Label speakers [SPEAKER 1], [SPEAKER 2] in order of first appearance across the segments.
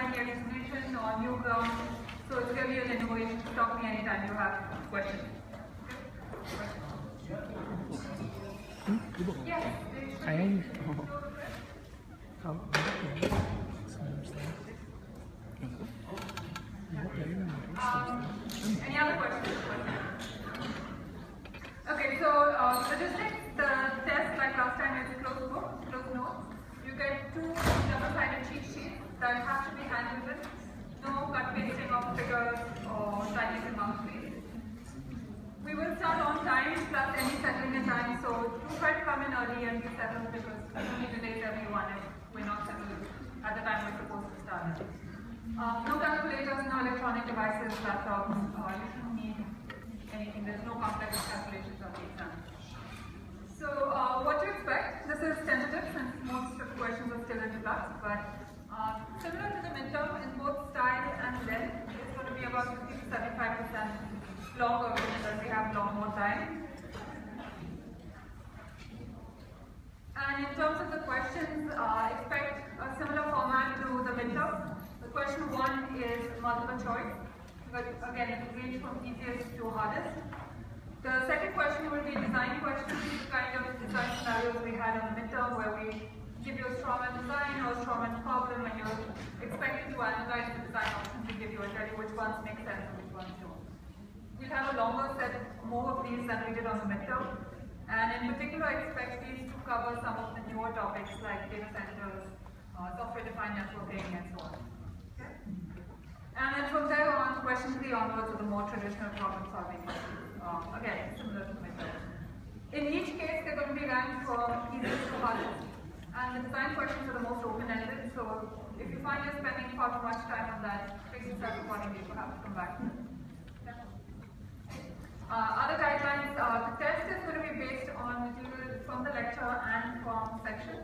[SPEAKER 1] finding your destination or new ground. So it's really an innovation. Stop me anytime you have questions. Yes.
[SPEAKER 2] Any
[SPEAKER 1] other questions? Okay, so logistics, the test like last time is closed book, closed notes. You get 2 double-sided cheat sheets that have to be handwritten. No cut pasting of figures or typing in marks, please. We will start on time plus any settling in time, so do try to come in early and be settled because we don't need to delay everyone if we're not settled at the time we're supposed to start. No calculators, no electronic devices, laptops, you shouldn't need anything. There's no complex calculations of the exam. So what to expect? This is tentative since most of the questions are still in flux, but similar to the midterm in both style and length, it's going to be about 50 to 75% longer because we have a lot more time. And in terms of the questions, expect a similar format to the midterm. The question 1 is multiple choice, but again it will range from easiest to hardest. The second question will be design questions, kind of design scenarios we had on the midterm where we give you a strawman design or a strawman problem and you're expected to analyze the design options we give you and tell you which ones make sense and which ones don't. We'll have a longer set, more of these than we did on the midterm. And in particular, I expect these to cover some of the newer topics like data centers, software-defined networking, and so on. Okay? And then from there on, question 3 onwards are the more traditional problem solving. Again, similar to midterm. In each case, they're going to be ranked from easiest to hardest. And the design questions are the most open-ended, so if you find you're spending far too much time on that, fix yourself accordingly, you have to come back. Other guidelines, the test is going to be based on material from the lecture and from section.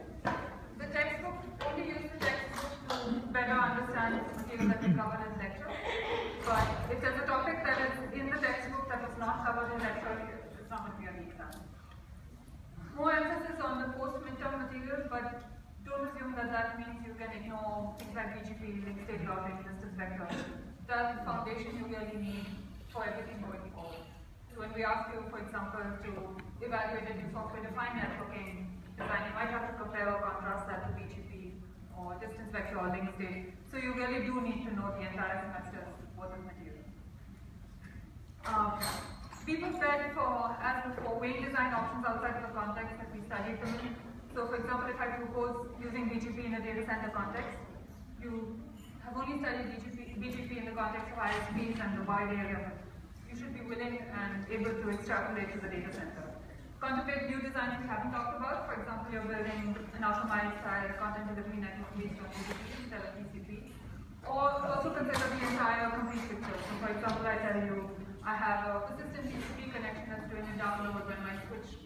[SPEAKER 1] The textbook, only use the textbook to better understand the material that we covered in lecture. But if there's a topic that is in the textbook that was not covered in lecture, it's not going to be on the exam. More emphasis on the post-midterm material, but don't assume that that means you can ignore things like BGP, link state routing, distance vector. That's the foundation you really need for everything going forward. So when we ask you, for example, to evaluate a new software-defined networking design, you might have to compare or contrast that to BGP or distance vector or link state. So you really do need to know the entire semester's worth of material. Be prepared for, as before, weight design options outside of the context that we studied them in. So for example, if I propose using BGP in a data center context, you have only studied BGP in the context of ISPs and the wide area. You should be willing and able to extrapolate to the data center. Contemplate new designs we haven't talked about. For example, you're building an ultra-mile style content delivery network based on BGP instead of TCP. Or also consider the entire complete picture. So for example, I tell you, I have a persistent TCP connection that's doing a download when my switch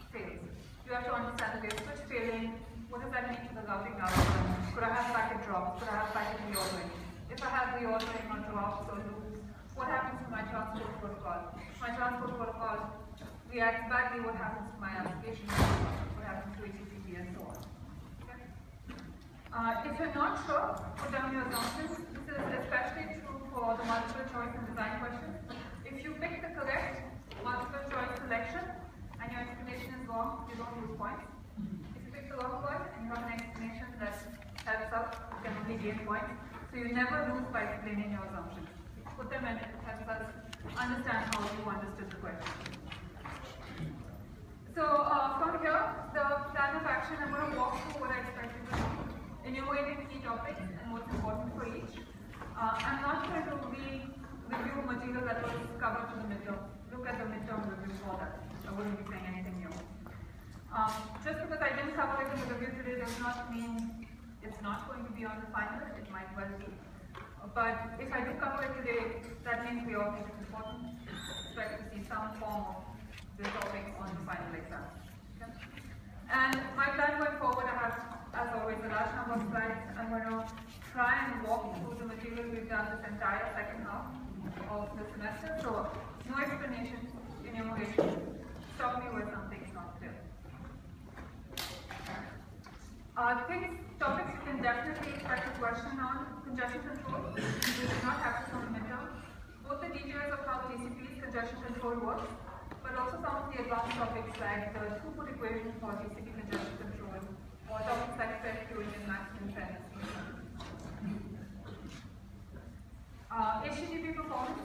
[SPEAKER 1] fails. You have to understand that if switch failing, what does that mean to the routing algorithm? Could I have packet drops? Could I have packet reordering? If I have reordering or drops or loops, what happens to my transport protocol? My transport protocol reacts badly, what happens to my application protocol? What happens to HTTP and so on? Okay? If you're not sure, put down your assumptions. This is especially true for the multiple choice and design questions. If you pick the correct multiple choice selection and your explanation is wrong, you don't lose points. If you pick the wrong one and you have an explanation that helps out, you can only gain points. So you never lose by explaining your assumptions. Put them in, it helps us understand how you understood the question. So from here, the plan of action, I'm going to walk through what I expect you to do, enumerating key topics and what's important for each. I'm not going to review material that was covered in the midterm. Look at the midterm review for that. I wouldn't be saying anything new. Just because I didn't cover it in the review today does not mean it's not going to be on the final. It might well be. But if I do cover it today, that means we all think it's important. Expect to see some form of this topic on the final exam. Okay? And my plan going forward, I have, as always, a large number of slides. I'm going to try and walk through the material we've done this entire second half of the semester. So, no explanations, enumeration. Stop me where something's not clear. Topics you can definitely expect a question question on congestion control. We did not have this on the midterm. Both the details of how TCP's congestion control works, but also some of the advanced topics like the throughput equation for TCP congestion control, or topics like step queuing and maximum dependency. HTTP performance.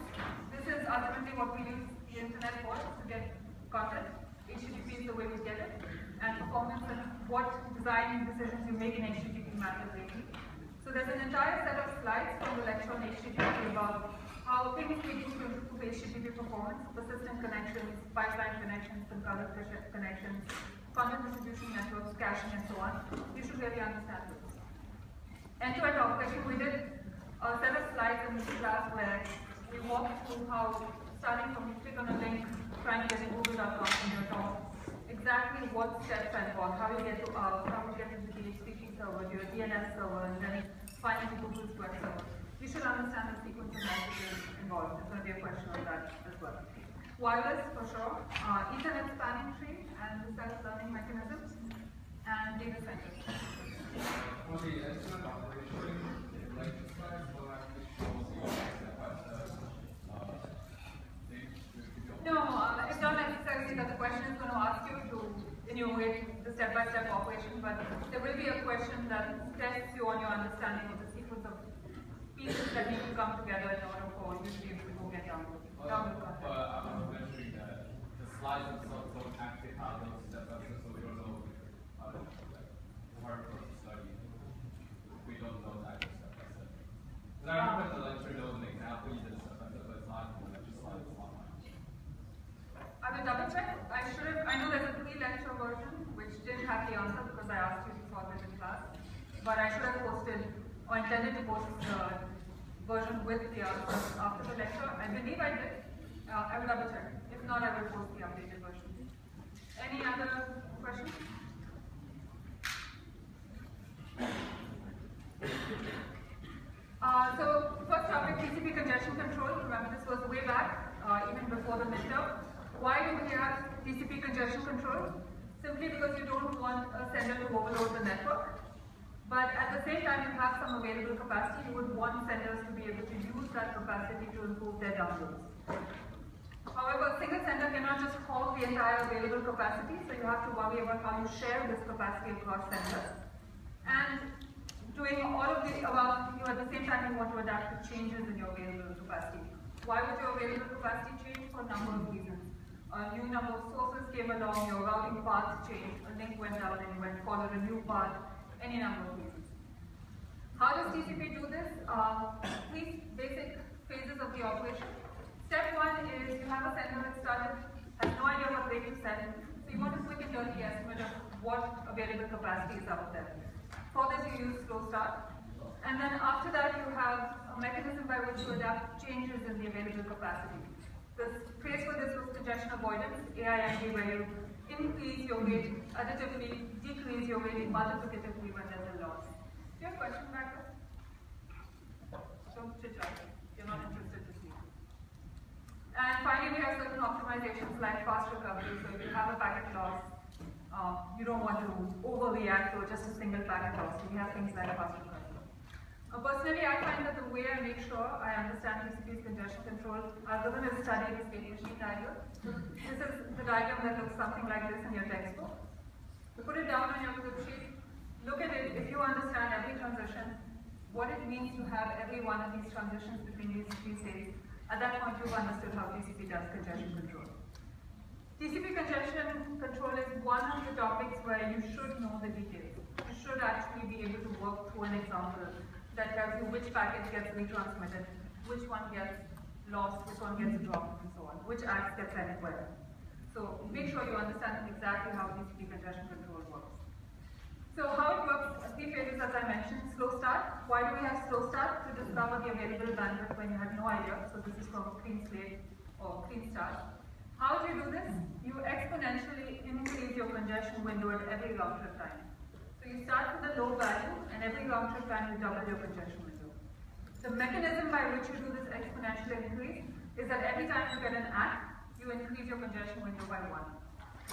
[SPEAKER 1] This is ultimately what we use the internet for, to get content. HTTP is the way we get it. And performance and what design decisions you make in HTTP matter greatly. So there's an entire set of slides from the lecture on HTTP about how things we do to improve HTTP performance, persistent connections, pipeline connections, concurrent connections, content distribution networks, caching, and so on. You should really understand this. End-to-end operation, we did a set of slides in this class where we walked through how, starting from you click on a link, trying to get to google.com in your talk, exactly what steps involved, how you get to the HTTP server, your DNS server, and then finally Google's web server. You should understand the sequence of messages involved. There's going to be a question on that as well. Wireless, for sure, Ethernet spanning tree, and the self-learning mechanisms, and data centers.
[SPEAKER 2] For the estimate operation, like the slide will actually show the
[SPEAKER 1] No, it's not necessarily that the question is going to ask you to enumerate the step-by-step operation, but there will be a question that tests you on your understanding of the sequence of pieces that need to come together in order for you to be able to go get down to content.
[SPEAKER 2] I was mentioning that the slides themselves don't actually have those step-by-step, so we don't know hard for us to study if we don't know the actual step-by-step. Because I remember the lecture, there was an example you did step-by-step, but it's not in the lecture slides.
[SPEAKER 1] I will double check. I know there's a pre-lecture version which didn't have the answer because I asked you to solve it in class. But I should have posted or intended to post the version with the answers after the lecture. I believe I did. I will double check. If not, I will post the updated version. Any other questions? So first topic, TCP congestion control. Remember, this was way back, even before the midterm. Why do we have TCP congestion control? Simply because you don't want a sender to overload the network. But at the same time, you have some available capacity. You would want senders to be able to use that capacity to improve their downloads. However, a single sender cannot just hog the entire available capacity, so you have to worry about how you share this capacity across senders. And doing all of the above, at the same time, you want to adapt to changes in your available capacity. Why would your available capacity change? For a number of reasons. A new number of sources came along, your routing path changed, a link went down and you went followed a new path, any number of reasons. How does TCP do this? Three basic phases of the operation. Step one is you have a sender that started, has no idea what rate to send, so you want a quick and dirty estimate of what available capacity is out there. For this you use slow start. And then after that you have a mechanism by which you adapt changes in the available capacity. The phrase for this was congestion avoidance, AIMD, where you increase your rate additively, decrease your rate multiplicatively when there's a loss. Do you have a question back there? Don't chit-chat. You're not interested to see. And finally, we have certain optimizations like fast recovery. So if you have a packet loss, you don't want to overreact to just a single packet loss. So we have things like fast recovery. Personally, I find that the way I make sure I understand TCP's congestion control algorithm is study the state machine diagram. This is the diagram that looks something like this in your textbook. You put it down on your flip sheet, look at it. If you understand every transition, what it means to have every one of these transitions between these three states, at that point you've understood how TCP does congestion control. TCP congestion control is one of the topics where you should know the details. You should actually be able to work through an example that tells you which packet gets retransmitted, which one gets lost, which one gets dropped, and so on, which acts get sent where. So make sure you understand exactly how TCP congestion control works. So how it works, three phases as I mentioned. Slow start. Why do we have slow start? To discover the available bandwidth when you had no idea. So this is from clean slate or clean start. How do you do this? You exponentially increase your congestion window at every round trip time. So you start with a low value, and every round trip time you double your congestion window. The mechanism by which you do this exponential increase is that every time you get an act, you increase your congestion window by 1.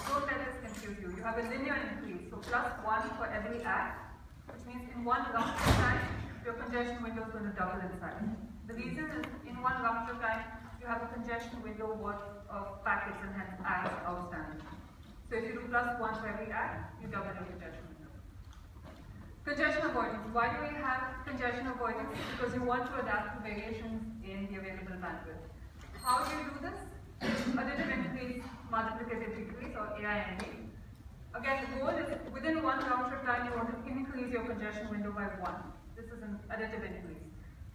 [SPEAKER 1] Don't let this confuse you. You have a linear increase, so plus 1 for every act, which means in one round trip time, your congestion window is going to double in size. The reason is in one round trip time, you have a congestion window worth of packets and hence acts outstanding. So if you do +1 for every act, you double your congestion window. Congestion avoidance. Why do we have congestion avoidance? Because you want to adapt to variations in the available bandwidth. How do you do this? Additive increase, multiplicative decrease, or AIMD. Again, the goal is within one round trip time, you want to increase your congestion window by 1. This is an additive increase.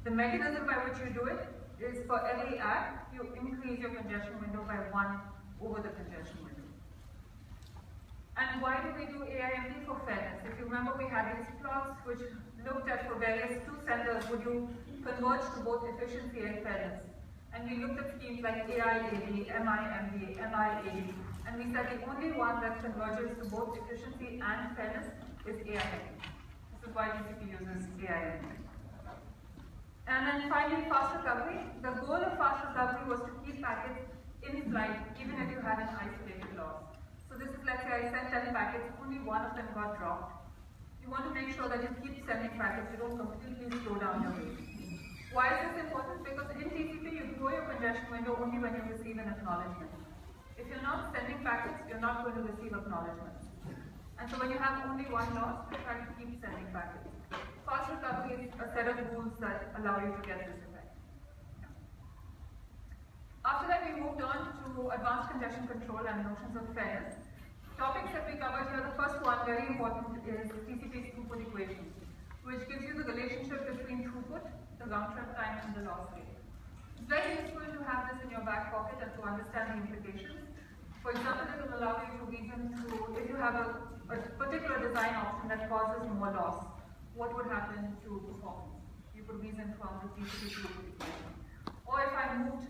[SPEAKER 1] The mechanism by which you do it is for every act, you increase your congestion window by 1 over the congestion window. And why do we do AIMD? For fairness. If you remember, we had these plots which looked at for various two senders, would you converge to both efficiency and fairness? And we looked at schemes like AIAD, MIMD, MIAD, and we said the only one that converges to both efficiency and fairness is AIMD. This is why TCP uses AIMD. And then finally, fast recovery. The goal of fast recovery was to keep packets in flight even if you had an isolated loss. So this is, let's say I sent 10 packets, only one of them got dropped. You want to make sure that you keep sending packets, you don't completely slow down your rate. Why is this important? Because in TCP, you grow your congestion window only when you receive an acknowledgement. If you're not sending packets, you're not going to receive acknowledgements. And so when you have only one loss, you try to keep sending packets. Fast recovery is a set of rules that allow you to get this effect. After that, we moved on to advanced congestion control and notions of fairness. Topics that we covered here, the first one, very important, is TCP's throughput equation, which gives you the relationship between throughput, the round trip time, and the loss rate. It's very useful to have this in your back pocket and to understand the implications. For example, it will allow you to reason through, if you have a particular design option that causes more loss, what would happen to performance? You could reason from the TCP throughput equation. Or if I moved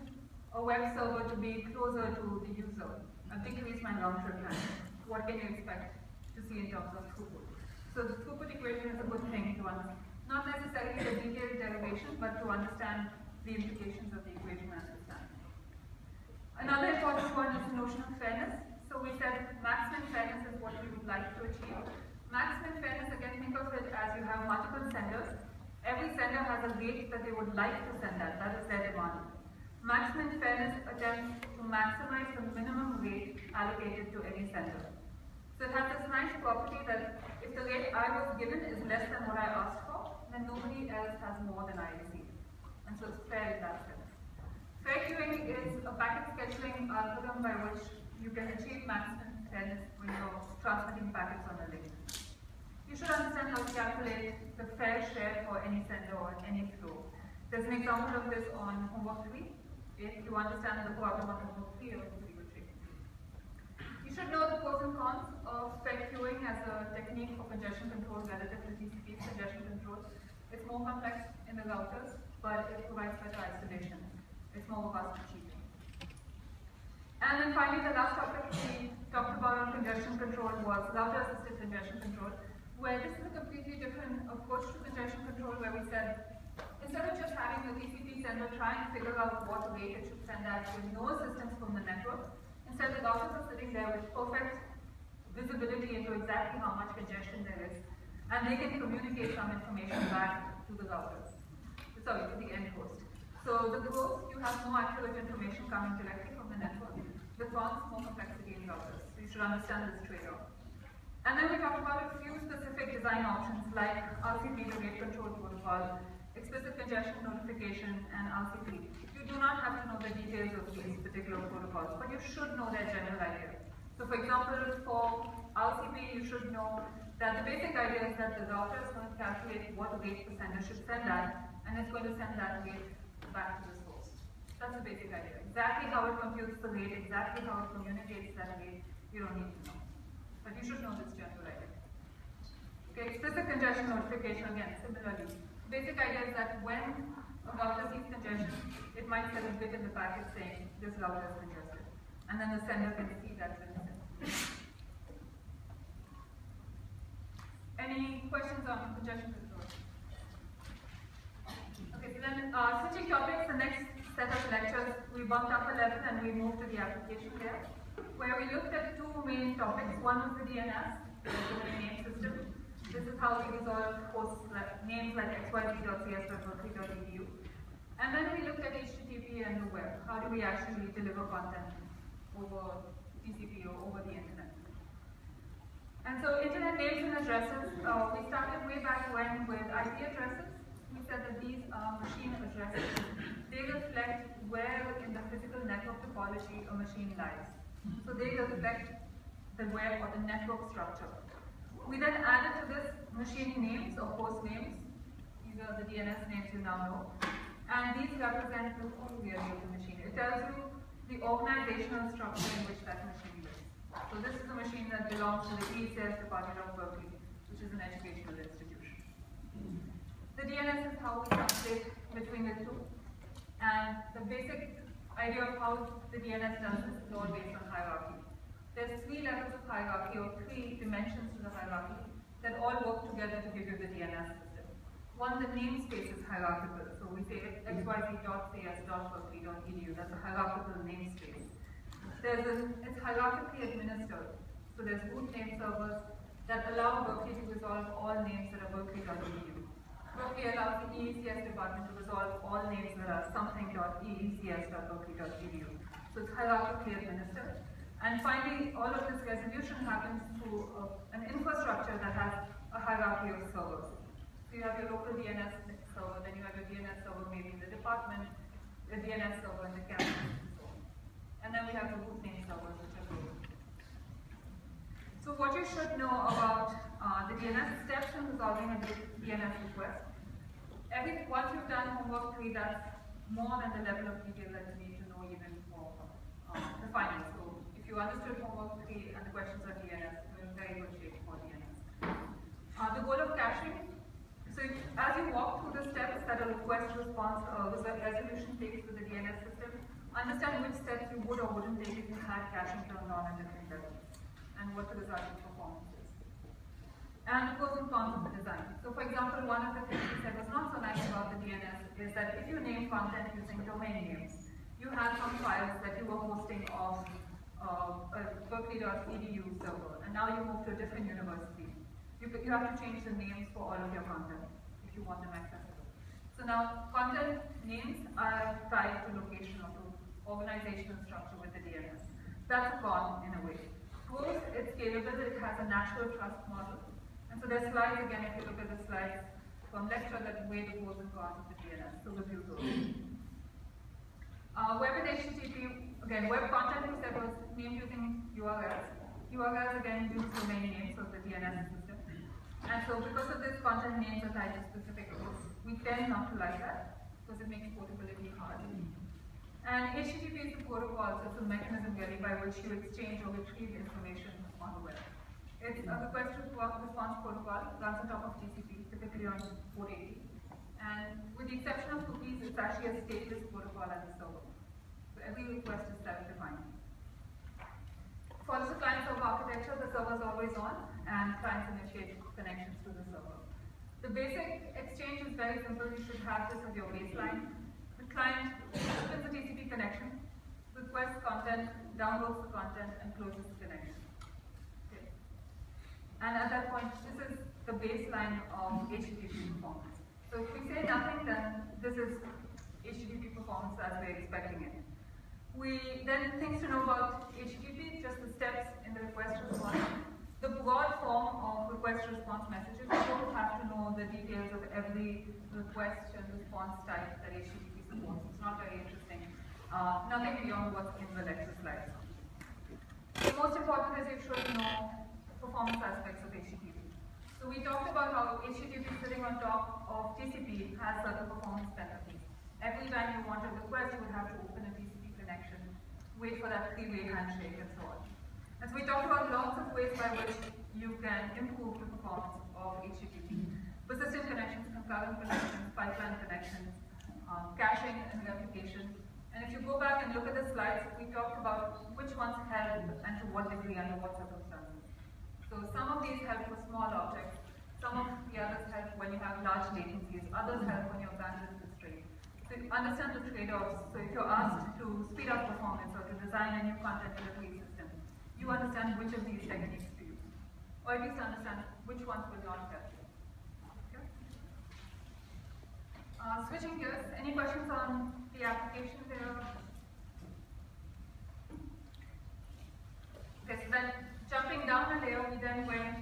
[SPEAKER 1] a web server to be closer to the user, and decrease my round trip time, what can you expect to see in terms of throughput? So the throughput equation is a good thing to understand. Not necessarily the detailed derivation, but to understand the implications of the equation as we stand. Another important one is the notion of fairness. So we said maximum fairness is what we would like to achieve. Maximum fairness, again, think of it as you have multiple senders. Every sender has a rate that they would like to send at, that is their demand. Maximum fairness attempts to maximize the minimum rate allocated to any sender. So it has this nice property that if the rate I was given is less than what I asked for, then nobody else has more than I received. And so it's fair in that sense. Fair queuing is a packet scheduling algorithm by which you can achieve maximum fairness when you're transmitting packets on a link. You should understand how to calculate the fair share for any sender or any flow. There's an example of this on homework 3. If you understand the problem on homework 3, you're in good shape. You should know the pros and cons of fair queuing as a technique for congestion control relative to TCP's congestion control. It's more complex in the routers, but it provides better isolation. It's more robust to cheating. And then finally, the last topic we talked about on congestion control was router-assisted congestion control, where this is a completely different approach to congestion control, where we said, instead of just having the TCP sender try and figure out what rate it should send at with no assistance from the network, instead the routers are sitting there with perfect visibility into exactly how much congestion there is, and they can communicate some information back to the routers, sorry, to the end host. So the pros, you have more accurate information coming directly from the network. The cons, more complexity in routers. So you should understand this trade-off. And then we talked about a few specific design options like RCP, the rate control protocol, explicit congestion notification, and RCP. You do not have to know the details of these particular protocols, but you should know their general idea. So for example, for RCP, you should know that the basic idea is that the router is going to calculate what rate the sender should send at, and it's going to send that rate back to the source. That's the basic idea. Exactly how it computes the rate, exactly how it communicates that rate, you don't need to know. But you should know this general idea. Okay, explicit congestion notification, again, similarly. Basic idea is that when a router sees congestion, it might send a bit in the packet saying this router is congested. And then the sender can see that bit. Any questions on congestion control? Okay, so then switching topics, the next set of lectures, we bumped up a level and we moved to the application layer, where we looked at two main topics. One was the DNS, the domain name system. This is how we resolve hosts like names like xyz.cs.berkeley.edu. And then we looked at HTTP and the web. How do we actually deliver content over TCP or over the internet? And so internet names and addresses, we started way back when with IP addresses. We said that these are machine addresses. They reflect where in the physical network topology a machine lies. So they reflect the web or the network structure. We then added to this machine names or host names. These are the DNS names you now know. And these represent the whole really of the machine. It tells you the organizational structure in which that machine lives. So this is a machine that belongs to the ECS Department of Berkeley, which is an educational institution. The DNS is how we translate between the two. And the basic idea of how the DNS does this is all based on hierarchy. There's 3 levels of hierarchy or 3 dimensions to the hierarchy that all work together to give you the DNS system. One, the namespace is hierarchical. So we say xyz.cs.berkeley.edu. That's a hierarchical namespace. It's hierarchically administered. So there's root name servers that allow Berkeley to resolve all names that are berkeley.edu. Berkeley allows the EECS department to resolve all names that are something.eecs.berkeley.edu. So it's hierarchically administered. And finally, all of this resolution happens through an infrastructure that has a hierarchy of servers. So you have your local DNS server, then you have your DNS server maybe in the department, the DNS server in the campus, and so on. And then we have the root name servers, which are global. So what you should know about the DNS steps in resolving a DNS request. Once you've done homework 3, that's more than the level of detail that you need to know even for the finals. So if you understood homework 3 and the questions are DNS, you're in very good shape for DNS. The goal of caching. So as you walk through the steps that a request response resolution takes with the DNS system, understand which steps you would or wouldn't take if you had caching turned on at different levels, and what the resulting performance is. And the pros and cons of the design. So for example, one of the things we said was not so nice about the DNS is that if you name content using domain names, you had some files that you were hosting off a berkeley.edu server, and now you move to a different university. You have to change the names for all of your content if you want them accessible. So now content names are tied to location or to organizational structure with the DNS. That's a con in a way. Pros, it's scalable, it has a natural trust model. And so there's slides, again, if you look at the slides from lecture that weigh the pros and cons of the DNS. So review those. Web and HTTP, again, web content we said was named using URLs. URLs again use domain names of the DNS system. And so because of this, content names are tied to specific roles. We tend not to like that because it makes portability hard. And HTTP is the protocol, so it's a mechanism really by which you exchange or retrieve information on the web. It's a request response protocol, runs on top of TCP, typically on port 80. And with the exception of cookies, it's actually a stateless protocol as a server. So every request is self-defined. Follows the client-server architecture, the server is always on, and clients initiate connections to the server. The basic exchange is very simple. You should have this as your baseline. The client opens a TCP connection, requests content, downloads the content, and closes the connection. Okay. And at that point, this is the baseline of HTTP performance. So if we say nothing, then this is HTTP performance as we're expecting it. Things to know about HTTP, just the steps in the request response. The broad form of request response messages, you don't have to know the details of every request and response type that HTTP supports. It's not very interesting. Nothing beyond what's in the lecture slides. The most important is you should know performance aspects of HTTP. So we talked about how HTTP sitting on top of TCP has certain performance penalties. Every time you want a request, you would have to open a TCP connection, wait for that 3-way handshake, and so on. And so we talked about lots of ways by which you can improve the performance of HTTP. Persistent connections, concurrent connections, pipeline connections, caching and replication. And if you go back and look at the slides, we talked about which ones help and to what degree under what circumstances. So some of these help for small objects, some of the others help when you have large latencies, others help when your bandwidth is constrained. So you understand the trade-offs. So if you're asked to speed up performance or to design a new content delivery system, you understand which of these techniques to use, or at least understand which ones will not help you. Okay? Switching gears, any questions on the application there? Okay, so then jumping down a layer, we then went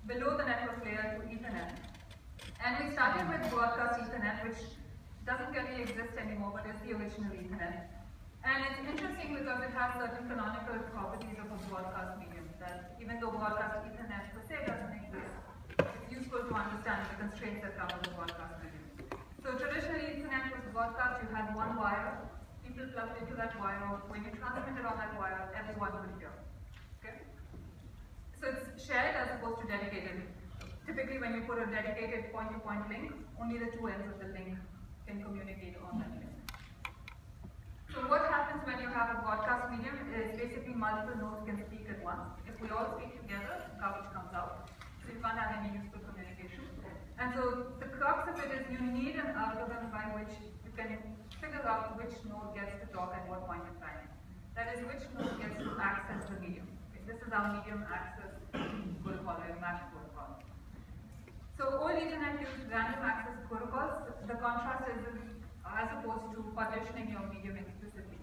[SPEAKER 1] below the network layer to Ethernet. And we started with broadcast Ethernet, which doesn't really exist anymore, but is the original Ethernet. And it's interesting because it has certain canonical properties of a broadcast medium, that even though broadcast Ethernet per se doesn't exist, it's useful to understand the constraints that come with the broadcast medium. So traditionally, Ethernet was broadcast, you had one wire, people plugged into that wire, when you transmitted on that wire, everyone would hear. Okay? So it's shared as opposed to dedicated. Typically, when you put a dedicated point-to-point link, only the two ends of the link can communicate on that link. So what happens when you have a broadcast medium is basically multiple nodes can speak at once. If we all speak together, garbage comes out. So you can't have any useful communication. And so the crux of it is you need an algorithm by which you can figure out which node gets to talk at what point in time. That is, which node gets to access the medium. Okay, this is our medium access protocol, or MAC protocol. So old Ethernet used random access protocols. The contrast is as opposed to partitioning your medium explicitly.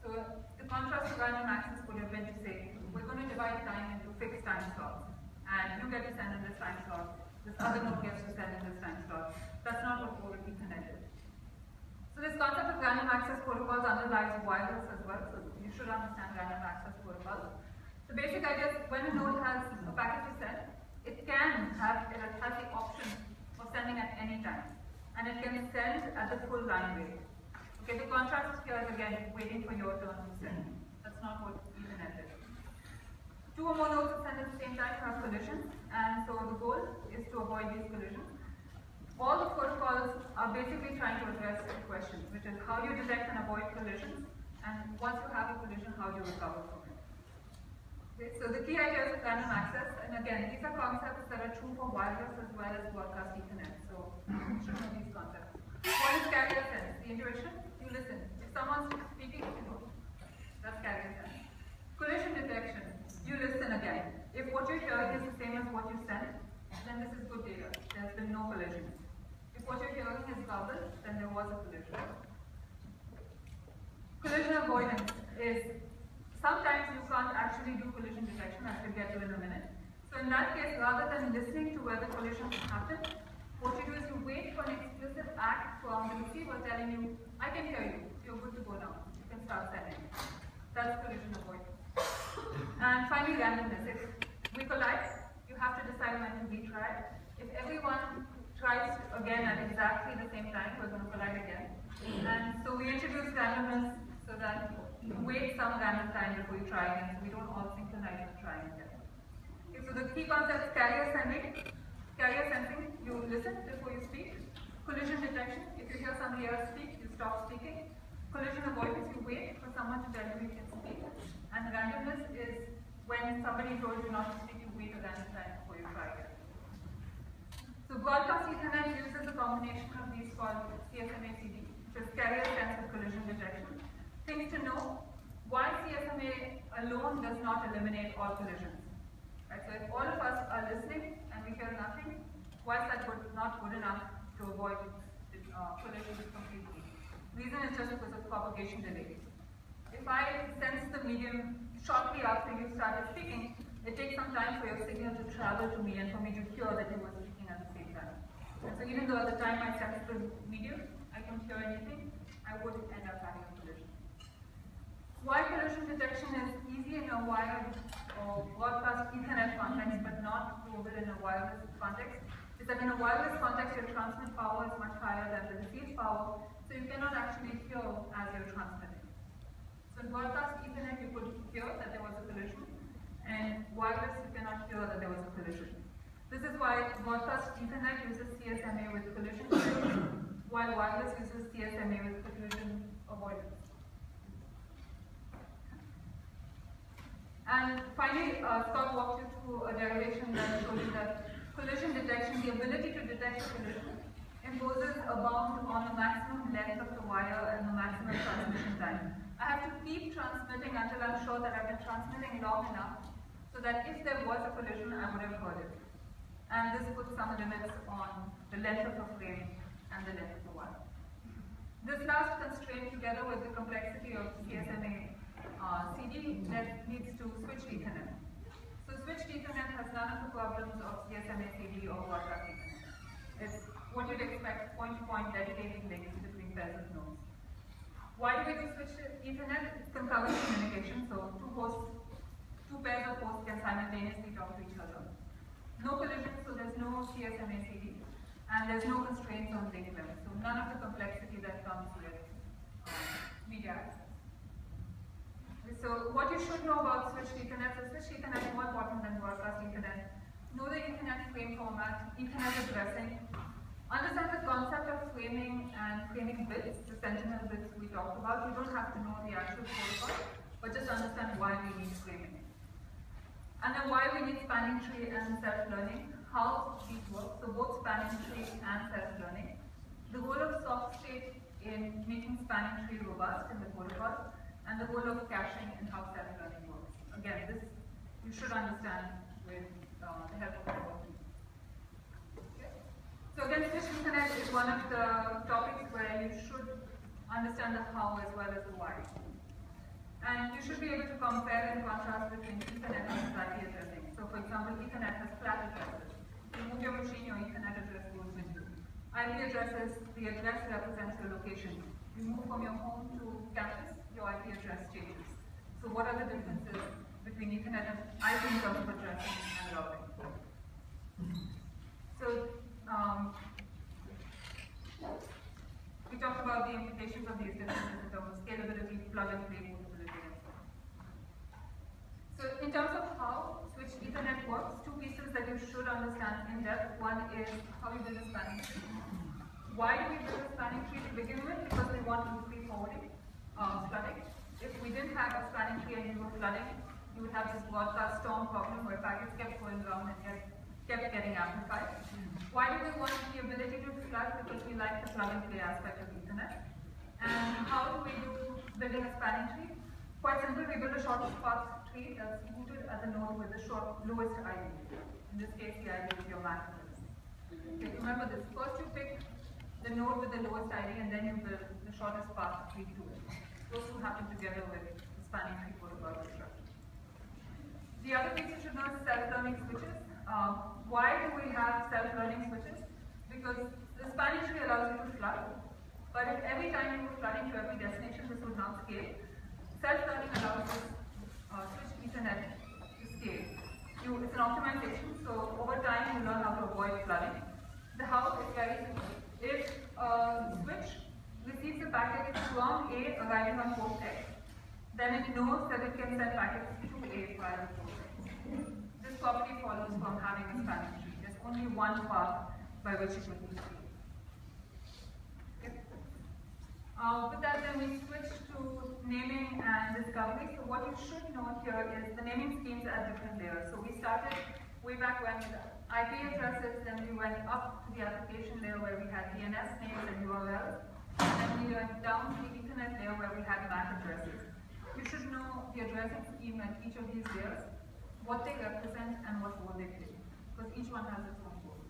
[SPEAKER 1] So the contrast to random access would have been to say, we're going to divide time into fixed time slots. And you get to send in this time slot, this other node gets to send in this time slot. That's not what old Ethernet is. So this concept of random access protocols underlies wireless as well, so you should understand random access protocols. The basic idea is when a node has a packet to send, it has the option of sending at any time. And it can send at the full line rate. Okay, the contrast here is again waiting for your turn to send. That's not what Ethernet is. Two or more nodes to send at the same time have collisions, and so the goal is to avoid these collisions. All the protocols are basically trying to address the question, which is how you detect and avoid collisions, and once you have a collision, how do you recover from it. Okay, so the key idea is random access, and again, these are concepts that are true for wireless as well as broadcast Ethernet. So you should know these concepts. What is carrier sense? The intuition? You listen. If someone's speaking, you know. That's carrier sense. Collision detection. You listen again. If what you're hearing is the same as what you sent, then this is good data. There's been no collision. If what you're hearing is garbled, then there was a collision. Collision avoidance is sometimes you can't actually do collision detection, as we'll get to in a minute. So in that case, rather than listening to where the collision happened, what you do is you wait for an explicit act from the receiver telling you, I can hear you, you're good to go now, you can start sending. That's collision avoidance. And finally, randomness. If we collide, you have to decide when to retry. If everyone tries again at exactly the same time, we're going to collide again. And so we introduce randomness so that you wait some random time before you try again, so we don't all synchronize and try again. Okay, so the key concept is carrier sending. Carrier sensing, you listen before you speak. Collision detection, if you hear somebody else speak, you stop speaking. Collision avoidance, you wait for someone to tell you you can speak. And randomness is when somebody told you not to speak, you wait a random time before you try again. So broadcast Ethernet uses a combination of these called CSMA-CD, which is carrier sense of collision detection. Things to know, why CSMA alone does not eliminate all collisions. Right? So if all of us are listening and we hear nothing, why is that not good enough to avoid collisions completely? Reason is just because of propagation delay. If I sense the medium shortly after you started speaking, it takes some time for your signal to travel to me and for me to hear that you were speaking at the same time. And so even though at the time I sense the medium, I don't hear anything, I would end up having a collision. Why collision detection is easy in a wired or broadcast Ethernet context, but not doable in a wireless context, is that in a wireless context, your transmit power is much higher than the receive power, so you cannot actually hear as you're transmitting. So in broadcast Ethernet, you could hear that there was a collision, and wireless, you cannot hear that there was a collision. This is why broadcast Ethernet uses CSMA with collision detection, while wireless uses CSMA with collision avoidance. And finally, Scott walked you through a derivation that showed you that collision detection, the ability to detect a collision, imposes a bound on the maximum length of the wire and the maximum transmission time. I have to keep transmitting until I'm sure that I've been transmitting long enough so that if there was a collision, I would have heard it. and this puts some limits on the length of the frame and the length of the wire. This last constraint, together with the complexity of CSMA CD, leads to switched Ethernet. So switched Ethernet has none of the problems of CSMA CD or broadcast Ethernet. It's what you'd expect, point-to-point dedicated links between pairs of nodes. Why do we do switched Ethernet? It's concurrent communication, so two pairs of hosts can simultaneously talk to each other. No collision, so there's no CSMA CD, and there's no constraints on link length. So none of the complexity that comes with media access. So what you should know about switched Ethernet, so switched Ethernet is more important than broadcast Ethernet. Know the Ethernet frame format, Ethernet addressing. Understand the concept of framing and framing bits, the sentinel bits we talked about. You don't have to know the actual protocol, but just understand why we need framing. And then why we need spanning tree and self-learning, how these work, so both spanning tree and self-learning. The goal of soft state in making spanning tree robust in the protocol, and the goal of caching and how self-learning works. Again, this you should understand with the help of the work. Okay. So again, switched Ethernet is one of the topics where you should understand the how as well as the why. And you should be able to compare and contrast between Ethernet and IP addressing. So for example, Ethernet has flat addresses. You move your machine, your Ethernet address goes with you. IP addresses, the address represents your location. You move from your home to campus, your IP address changes. So what are the differences between Ethernet and IP in terms of addressing and routing? So we talked about the implications of these differences in terms of scalability, plug and play, portability, and so on. So in terms of how switched Ethernet works, two pieces that you should understand in depth. One is how you build a spanning tree. Why do we build a spanning tree to begin with? Because we want loop-free forwarding, flooding. If we didn't have a spanning tree and we were flooding, you would have this broadcast storm problem where packets kept going around and kept getting amplified. Why do we want the ability to flood? Because we like the plug-and-play aspect of Ethernet. And how do we do building a spanning tree? Quite simple, we build a shortest path tree that's rooted at the node with the lowest ID. In this case, the ID is your MAC address. Okay, remember this. First you pick the node with the lowest ID, and then you build the shortest path tree to it. Those two happen together with the spanning tree protocol structure. The other piece you should know is self-learning switches. Why do we have self-learning switches? Because the spanning tree allows you to flood, but if every time you were flooding to every destination, this would not scale. Self-learning allows this switched Ethernet to scale. It's an optimization, so over time you learn how to avoid flooding. The how is very simple. If a switch receives a packet from A arriving on port X, then it knows that it can send packets to A via port X. This property follows from having a spanning tree. There's only one path by which it will be scaled. Okay. With that, then we switch to naming and discovery. So what you should know here is the naming schemes at different layers. So we started way back when with IP addresses, then we went up to the application layer where we had DNS names and URLs, and then we went down to the Ethernet layer where we had MAC addresses. You should know the addressing scheme at each of these layers, what they represent and what role they play, because each one has its own role.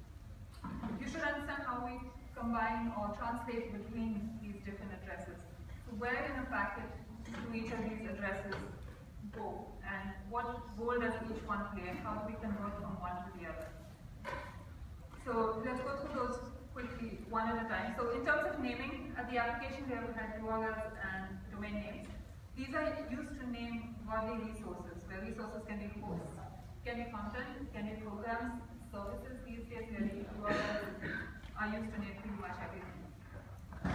[SPEAKER 1] You should understand how we combine or translate between these different addresses. So where in a packet do each of these addresses go, and what role does each one play, and how do we convert from one to the other? So let's go through those quickly, one at a time. So in terms of naming, at the application layer we had URLs and domain names. These are used to name broadly resources, where resources can be hosts, can be content, can be programs, services. These days really URLs are used to name pretty much everything.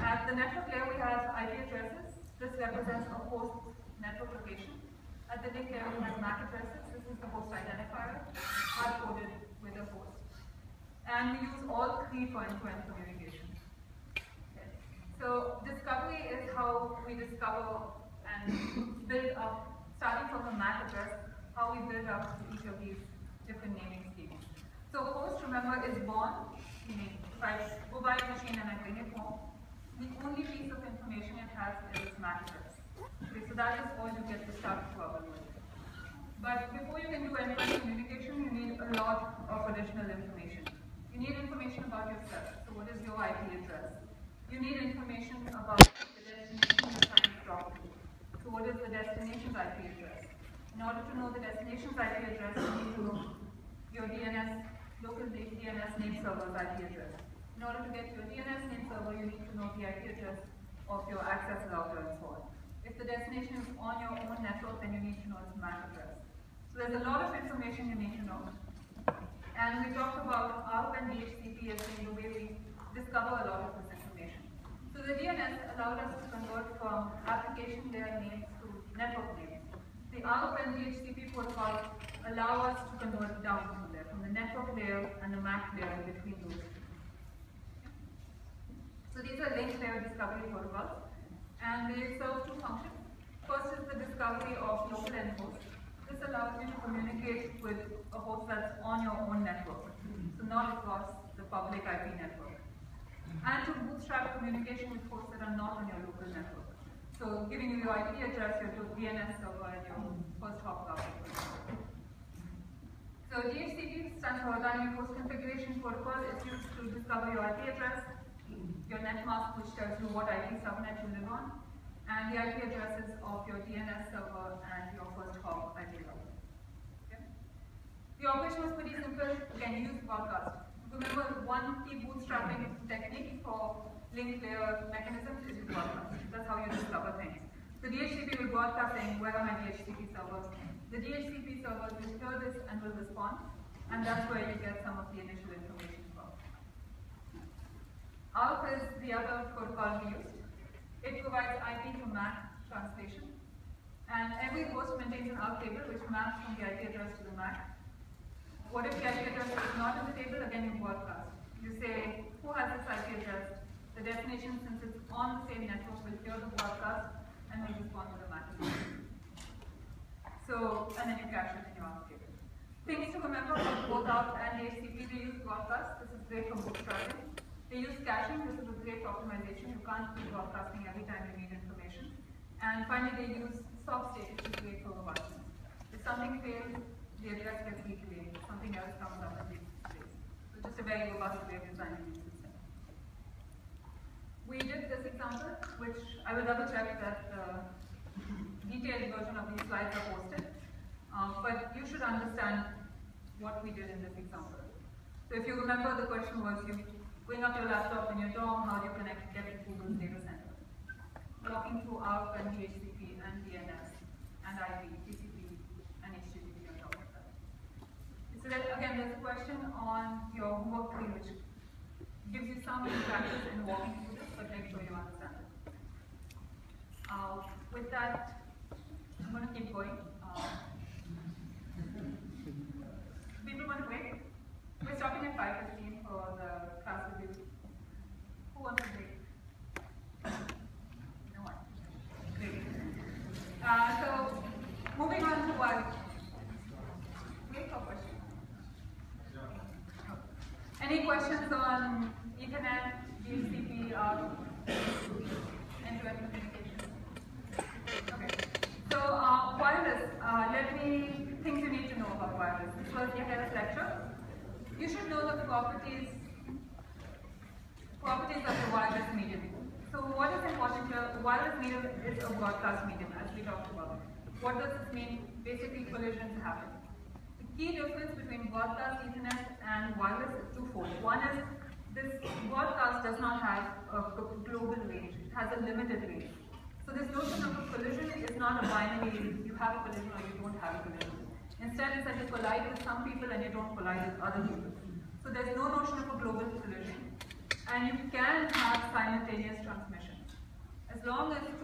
[SPEAKER 1] At the network layer we have IP addresses. This represents a host network location. At the link layer we have MAC addresses. This is the host identifier, hard-coded with a host. And we use all three for end-to-end communication. Okay. So discovery is how we discover and build up, starting from the MAC address, how we build up each of these different naming schemes. So host, remember, is born, meaning if I go buy a machine and I bring it home, the only piece of information it has is its MAC address. Okay, so that is all you get to start trouble with. But before you can do end-to-end communication, you need a lot of additional information. You need information about yourself. So what is your IP address? You need information about the destination you're trying to talk to. So what is the destination's IP address? In order to know the destination's IP address, you need to know your DNS, local DNS name server's IP address. In order to get your DNS name server, you need to know the IP address of your access router and so on. If the destination is on your own network, then you need to know its MAC address. So there's a lot of information you need to know. And we talked about ARP and DHCP as being the way we discover a lot of this information. So the DNS allowed us to convert from application layer names to network names. The ARP and DHCP protocols allow us to convert down from there, from the network layer and the MAC layer between those two. So these are link layer discovery protocols, and they serve two functions. First is the discovery of local endpoints. This allows you to communicate with a host that's on your own network, so not across the public IP network. And to bootstrap communication with hosts that are not on your local network. So giving you your IP address, your DNS server, and your first hop router. So DHCP stands for Dynamic Host Configuration Protocol. It's used to discover your IP address, your net mask, which tells you what IP subnet you live on, and the IP addresses of your DNS server and your first hop IP router. Okay? The operation was pretty simple. Again, you use broadcast. Remember, one key bootstrapping technique for link layer mechanisms is broadcast. That's how you discover things. The DHCP will broadcast saying, where are my DHCP servers? The DHCP servers will hear this and will respond, and that's where you get some of the initial information from. ARP is the other protocol we used. It provides IP to MAC translation, and every host maintains an ARP table which maps from the IP address to the MAC. What if the IP address is not in the table? Again, you broadcast. You say, who has this IP address? The destination, since it's on the same network, will hear the broadcast and will respond to the MAC address. So, and then you cache it in your ARP table. Things to remember about both ARP and DHCP, they use broadcast. This is great for bootstrapping. They use caching. This is a great optimization. You can't keep broadcasting every time you need information. And finally, they use stop state, which is great for robustness. If something fails, the address gets reclaimed. Something else comes up and takes its place. So just a very robust way of designing these systems. We did this example, which I will double check that the detailed version of these slides are posted. But you should understand what we did in this example. So if you remember, the question was, you bring up your laptop in your dorm, how do you get to Google's data center? Walking through ARP and DHCP and DNS and IP, TCP and HTTP on top of that. So that, again, there's a question on your homework tree which gives you some practice in walking through this, but make sure you understand it. With that, I'm going to keep going. People want to break? We're stopping at 5:15 for the class review. Who wants to break? No one. Great. So, moving on to what? Break or question? Any questions on Ethernet, DHCP, end-to-end communication? Okay. So, wireless. Things you need to know about wireless. First, you get a lecture. You should know the properties of the wireless medium. So what is important here? The wireless medium is a broadcast medium, as we talked about. What does this mean? Basically, collisions happen. The key difference between broadcast Ethernet and wireless is twofold. One is this broadcast does not have a global range. It has a limited range. So this notion of a collision is not a binary, you have a collision or you don't have a collision. Instead, it's that you collide with some people and you don't collide with other people. So there's no notion of a global collision. And you can have simultaneous transmission. As long as you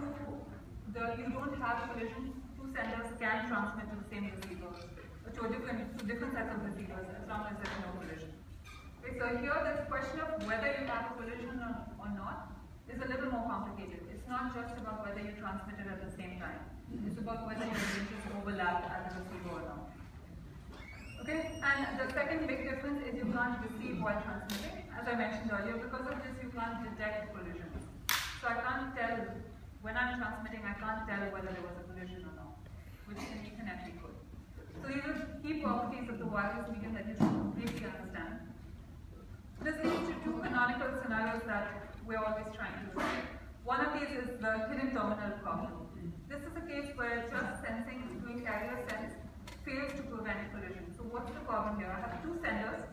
[SPEAKER 1] don't have a collision, two senders can transmit to the same receiver, to different sets of receivers, as long as there's no collision. Okay, so here this question of whether you have a collision or not is a little more complicated. It's not just about whether you transmit it at the same time. It's about whether your ranges overlap as a receiver or not. Okay, and the second big difference is you can't receive while transmitting. As I mentioned earlier, because of this you can't detect collisions. So I can't tell, when I'm transmitting, I can't tell whether there was a collision or not, which in Ethernet we could. So these are key properties of the wireless medium that you should completely understand. This leads to two canonical scenarios that we're always trying to solve. One of these is the hidden terminal problem. This is a case where just sensing doing carrier sense fails to prevent collision. So what's the problem here? I have two senders,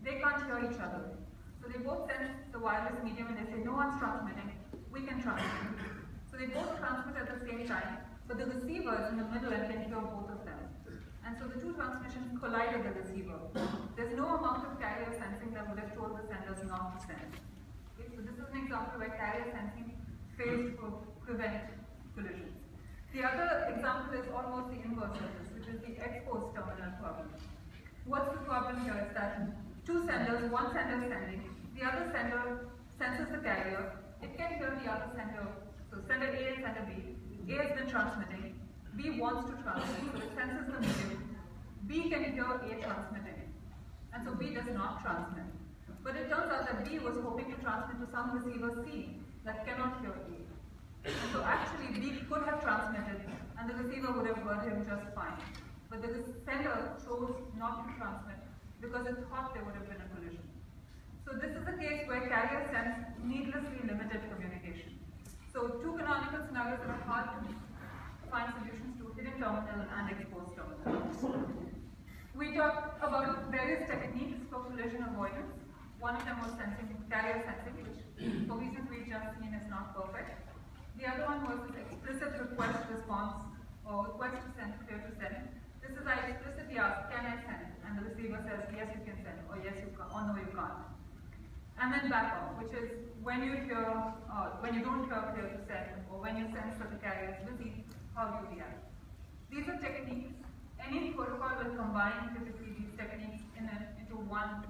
[SPEAKER 1] they can't hear each other. So they both sense the wireless medium and they say, no one's transmitting, we can transmit. So they both transmit at the same time, but the receiver is in the middle and can hear both of them. And so the two transmissions collide at the receiver. There's no amount of carrier sensing that would have told the senders not to send. Okay, so this is an example where carrier sensing fails to prevent collisions. The other example is almost the inverse of this, which is the exposed terminal problem. What's the problem here is that two senders, one sender is sending, the other sender senses the carrier, it can hear the other sender, so sender A and sender B. A has been transmitting, B wants to transmit, so it senses the medium. B can hear A transmitting, and so B does not transmit. But it turns out that B was hoping to transmit to some receiver C that cannot hear A. And so actually B could have transmitted, and the receiver would have heard him just fine. But the sender chose not to transmit because it thought there would have been a collision. So this is a case where carrier sense needlessly limited communication. So two canonical scenarios that are hard to find solutions to: hidden terminal and exposed terminal. We talked about various techniques for collision avoidance. One of them was carrier sensing, which for reasons we've just seen is not perfect. The other one was this explicit request response, or request to send, clear to send. This is I explicitly ask, can I send? And the receiver says, yes you can send, or yes you can, or no you can't. And then back off, which is when you don't hear clear to send, or when you sense that the carrier is busy, how do you react? These are techniques. Any protocol will combine typically these techniques into one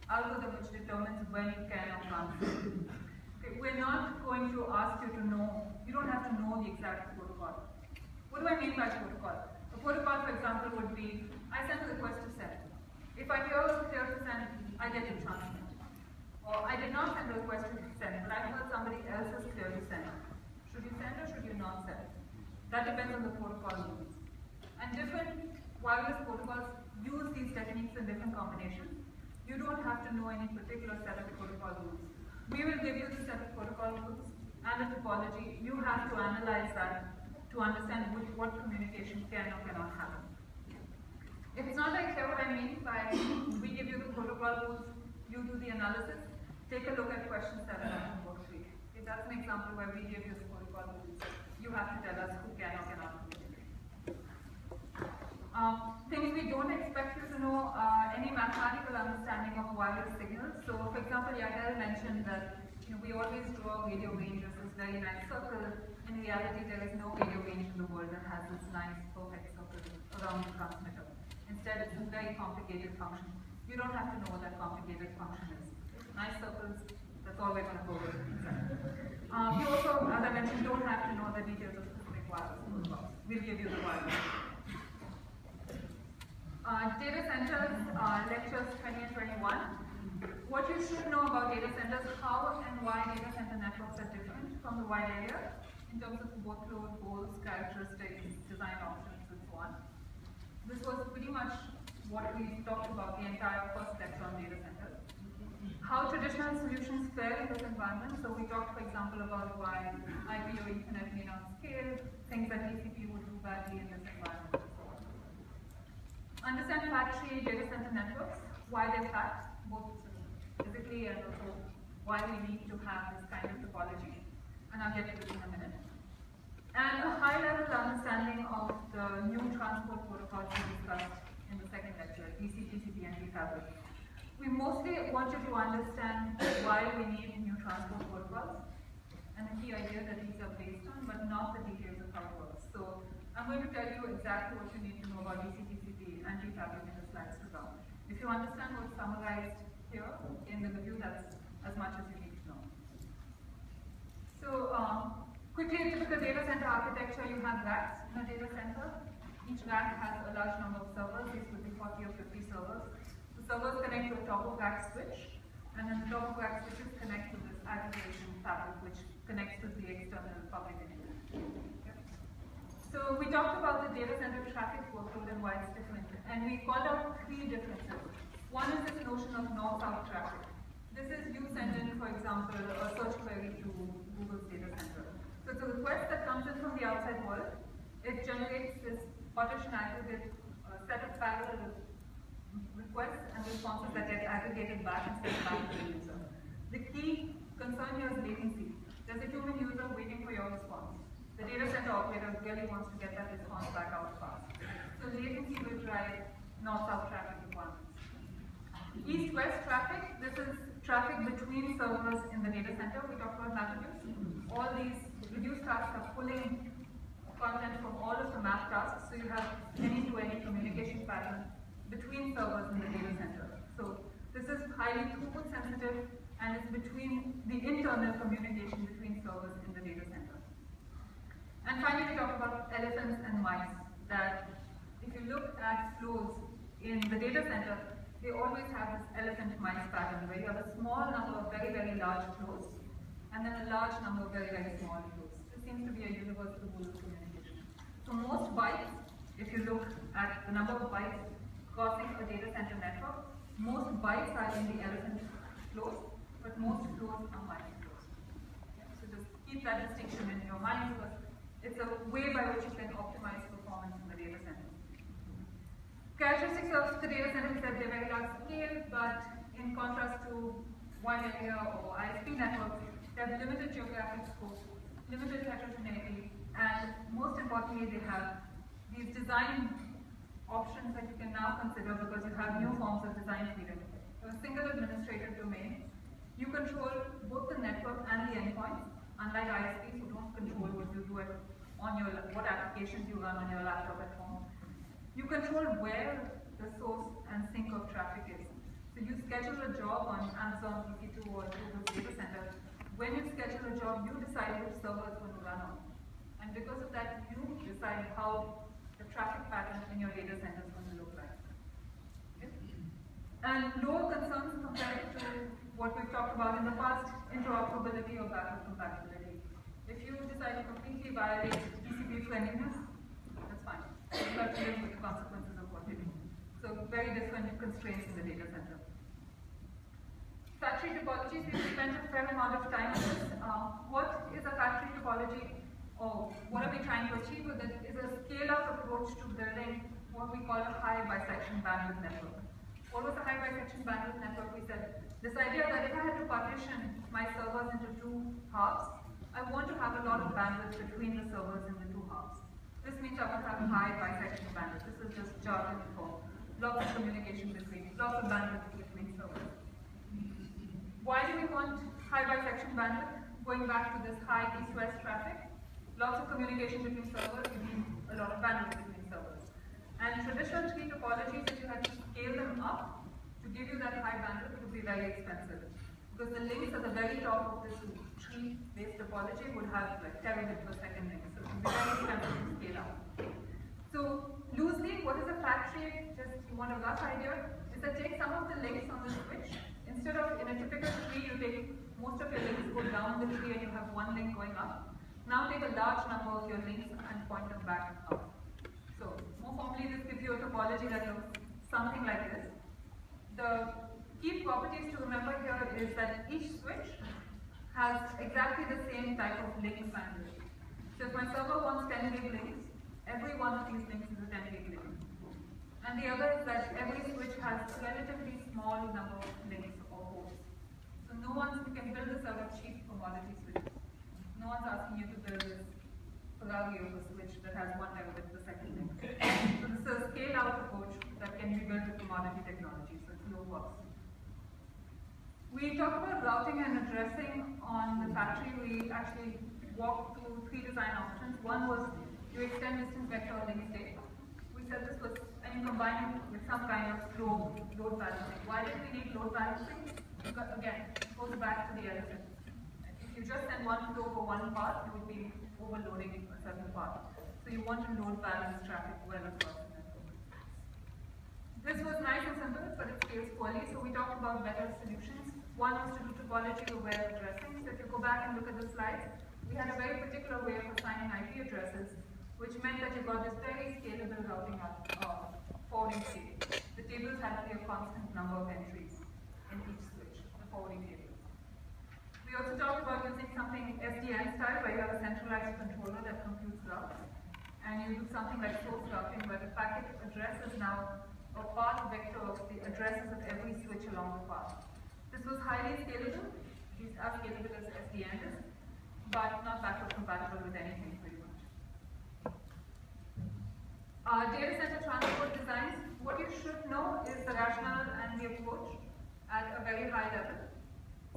[SPEAKER 1] algorithm which determines when you can or can't. Okay, we're not going to ask you to know, you don't have to know the exact protocol. What do I mean by protocol? A protocol, for example, would be, I send a request to send. If I hear clear to send, I get to transmit. Or I did not send a request to send, but I heard somebody else is clear to send. Should you send or should you not send? That depends on the protocol rules. And different wireless protocols use these techniques in different combinations. You don't have to know any particular set of protocol rules. We will give you the set of protocol rules and the topology. You have to analyze that to understand what communication can or cannot happen. If it's not very clear what I mean by we give you the protocol rules, you do the analysis, take a look at question 7 on worksheet. Okay, that's an example where we give you the protocol rules. You have to tell us who can or cannot communicate. Things we don't expect you to know are any mathematical understanding of wireless signals. So, for example, Yagel mentioned that we always draw radio range as this very nice circle. In reality, there is no radio range in the world that has this nice, perfect circle around the transmitter. Instead, it's a very complicated function. You don't have to know what that complicated function is. Nice circles, that's all we're going to go with. You also, as I mentioned, don't have to know the details of specific wireless protocols. We'll give you the wireless. Data centers, lectures 20 and 21. What you should know about data centers, how and why data center networks are different from the wide area in terms of workload, goals, characteristics, design options, and so on. This was pretty much what we talked about the entire first lecture on data centers. How traditional solutions fare in this environment. So we talked, for example, about why IP or Ethernet may not scale, things that TCP would do badly in this environment. Understand fat-free data center networks, why they're fat, both physically and also why we need to have this kind of topology. And I'll get to this in a minute. And a high-level understanding of the new transport protocols we discussed in the second lecture, DC, TCP, and Fabric. We mostly want you to understand why we need new transport protocols and the key idea that these are based on, but not the details of how it works. So I'm going to tell you exactly what you need to know about DC, TCP, and Fabric in the slides to come. If you understand what's summarized here in the review, that's as much as you need to know. So quickly, in typical data center architecture, you have racks in a data center. Each rack has a large number of servers. These could be 40 or 50 servers. The servers connect to a top-of-rack switch, and then the top-of-rack switches connect to this aggregation fabric, which connects to the external public internet. Okay. So we talked about the data center traffic workload and why it's different. And we called out three differences. One is this notion of north-south traffic. This is you send in, for example, a search query to Google's data center. So it's a request that comes in from the outside world. It generates this partition aggregate set of parallel requests and responses that get aggregated back and sent back to the user. The key concern here is latency. There's a human user waiting for your response. The data center operator really wants to get that response back out fast. So latency will drive north-south traffic requirements. East-west traffic, this is traffic between servers in the data center. We talked about MapReduce. All these reduced tasks are pulling content from all of the map tasks, so you have any-to-any communication pattern between servers in the data center. So this is highly throughput sensitive, and it's between the internal communication between servers in the data center. And finally, we talk about elephants and mice, that if you look at flows in the data center, they always have this elephant-mice pattern, where you have a small number of very, very large flows, and then a large number of very, very small flows. This seems to be a universal rule of communication. So most bytes, if you look at the number of bytes crossing a data center network, most bytes are in the elephant flows, but most flows are mice flows. Yeah, so just keep that distinction in your mind, because it's a way by which you can optimize performance in the data center. Characteristics of the data center is that they're very large scale, but in contrast to wide area or ISP networks, they have limited geographic scope, limited heterogeneity, and most importantly, they have these design options that you can now consider because you have new forms of design freedom. You have a single administrative domain. You control both the network and the endpoints, unlike ISPs who don't control what you do on your, what applications you run on your laptop at home. You control where the source and sink of traffic is. So you schedule a job on Amazon EC2 or Google's data center. When you schedule a job, you decide which server is going to run on. And because of that, you decide how the traffic pattern in your data center is going to look like. Okay? And lower concerns compared to what we've talked about in the past, interoperability or backward compatibility. If you decide to completely violate TCP friendliness, that's fine. You have to live with the consequences of what you do. So very different constraints in the data center. Factory topologies, we've spent a fair amount of time on this. What is a factory topology, or what are we trying to achieve with it, is a scale-up approach to building what we call a high bisection bandwidth network. What was a high bisection bandwidth network? We said this idea that if I had to partition my servers into two halves, I want to have a lot of bandwidth between the servers in the two halves. This means I want to have a high bisection bandwidth. This is just jargon for lots of communication between, lots of bandwidth between servers. Why do we want high bisection bandwidth? Going back to this high east-west traffic, lots of communication between servers, you need a lot of bandwidth between servers. And traditional tree topologies, if you had to scale them up to give you that high bandwidth, would be very expensive. Because the links at the very top of this tree-based topology would have like terabit per second links. So it would be very expensive to scale up. So loosely, what is a factory? Just you want a rough idea, is that take some of the links on the switch. Instead of in a typical tree, you take most of your links go down the tree and you have one link going up. Now take a large number of your links and point them back up. So more formally, this gives you a topology that looks something like this. The key properties to remember here is that each switch has exactly the same type of link bandwidth. So if my server wants 10 gig links, every one of these links is a 10 gig link. And the other is that every switch has a relatively small number of links or hosts. So no one can build a server cheap commodity switches. No one's asking you to build this Ferrari of a switch that has 1 terabit per second link. So this is a scale-out approach that can be built with commodity technology, so it's low cost. We talked about routing and addressing on the factory. We actually walked through 3 design options. One was you extend distance vector link state. We said this was, and you combine it with some kind of flow load balancing. Why did we need load balancing? Because again, it goes back to the elephant. If you just send one flow for one path, you would be overloading a certain path. So you want to load balance traffic well across the network. This was nice and simple, but it scales poorly. So we talked about better solutions. One was to do topology-aware addressing. So if you go back and look at the slides, we had a very particular way of assigning IP addresses which meant that you got this very scalable routing forwarding table. The tables had to be a constant number of entries in each switch, the forwarding tables. We also talked about using something SDN style, where you have a centralized controller that computes routes, and you do something like source routing, where the packet address is now a path vector of the addresses of every switch along the path. This was highly scalable, at least as scalable as SDN is, but not backward compatible with anything pretty much. Data center transport designs, what you should know is the rationale and the approach at a very high level.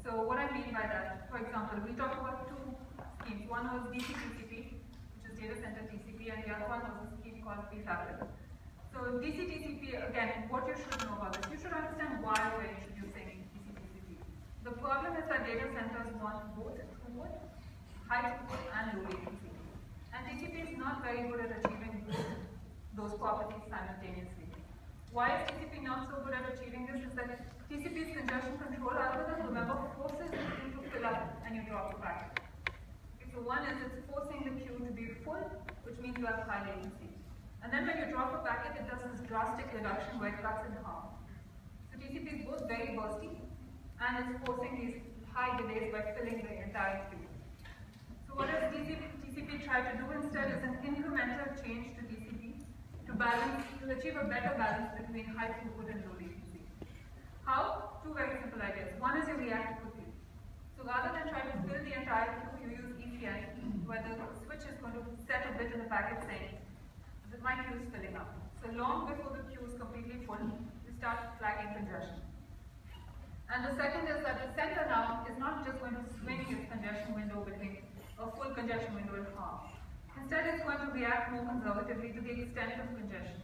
[SPEAKER 1] So what I mean by that, for example, we talked about two schemes. One was DC-TCP, which is data center TCP, and the other one was a scheme called pFabric. So DC-TCP, again, what you should know about this, you should understand why we're introducing DC-TCP. The problem is that data centers want both throughput, high throughput, and low latency. And TCP is not very good at achieving both those properties simultaneously. Why is TCP not so good at achieving this? Is that TCP's congestion control algorithm, remember, forces the queue to fill up and you drop the packet. Okay, so one is it's forcing the queue to be full, which means you have high latency. And then when you drop a packet, it does this drastic reduction where it cuts in half. So TCP is both very bursty, and it's forcing these high delays by filling the entire queue. So what does TCP try to do instead is an incremental change to TCP to achieve a better balance between high throughput and low latency. How? Two very simple ideas. One is you react quickly. So rather than trying to fill the entire queue, you use ECN, where the switch is going to set a bit in the packet saying that my queue is filling up. So long before the queue is completely full, you start flagging congestion. And the second is that the center now is not just going to swing its congestion window between a full congestion window in half. Instead, it's going to react more conservatively to the extent of congestion.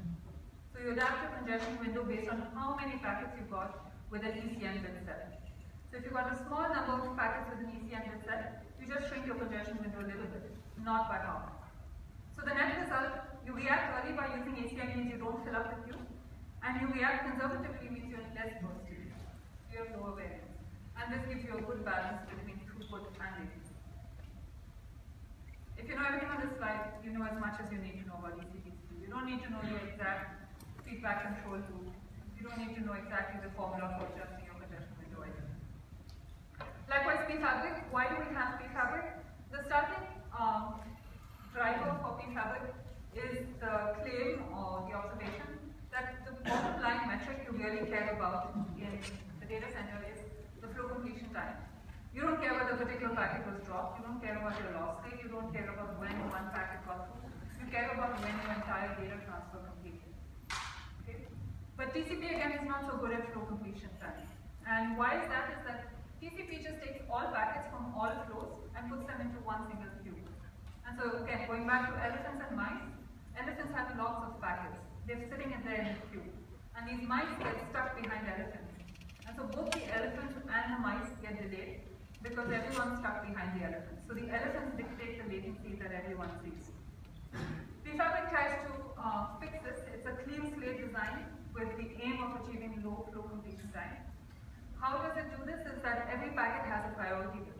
[SPEAKER 1] So you adapt your congestion window based on how many packets you got with an ECN bit set. So if you've got a small number of packets with an ECN bit set, you just shrink your congestion window a little bit, not by half. So the net result, you react early by using ECN means you don't fill up the queue, and you react conservatively means you're less bursty. You have lower variance. And this gives you a good balance between throughput and latency. If you know everything on this slide, you know as much as you need to know about DC-TCP. You don't need to know your exact feedback control loop. You don't need to know exactly the formula for adjusting your congestion window either. Likewise, pFabric. Why do we have pFabric? The starting driver for pFabric is the claim or the observation that the bottom line metric you really care about in the data center is the flow completion time. You don't care whether a particular packet was dropped, you don't care about your loss rate, you don't care about when one packet got through, you care about when your entire data transfer completed. Okay? But TCP again is not so good at flow completion time. And why is that? Is that TCP just takes all packets from all flows and puts them into one single queue. And so again, going back to elephants and mice, elephants have lots of packets. They're sitting in there in the queue. And these mice get stuck behind elephants. And so both the elephants and the mice get delayed, because everyone's stuck behind the elephants. So the elephants dictate the latency that everyone sees. pFabric tries to fix this. It's a clean slate design with the aim of achieving low flow completion time. How does it do this? Is that every packet has a priority bit.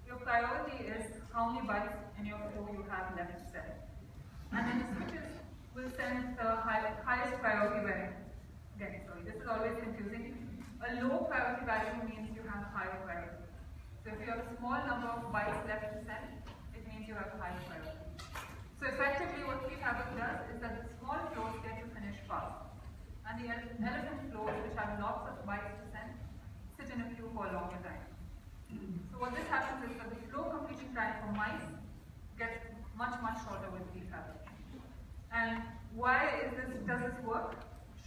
[SPEAKER 1] Your priority is how many bytes in your flow you have left to send. And then the switches will send the highest priority value. Again, sorry, this is always confusing. A low priority value means you have higher priority. So if you have a small number of bytes left to send, it means you have high priority. So effectively what pFabric does is that the small flows get to finish fast. And the elephant flows, which have lots of bytes to send, sit in a queue for a longer time. So what this happens is that the flow completion time for mice gets much, much shorter with pFabric. And why does this work?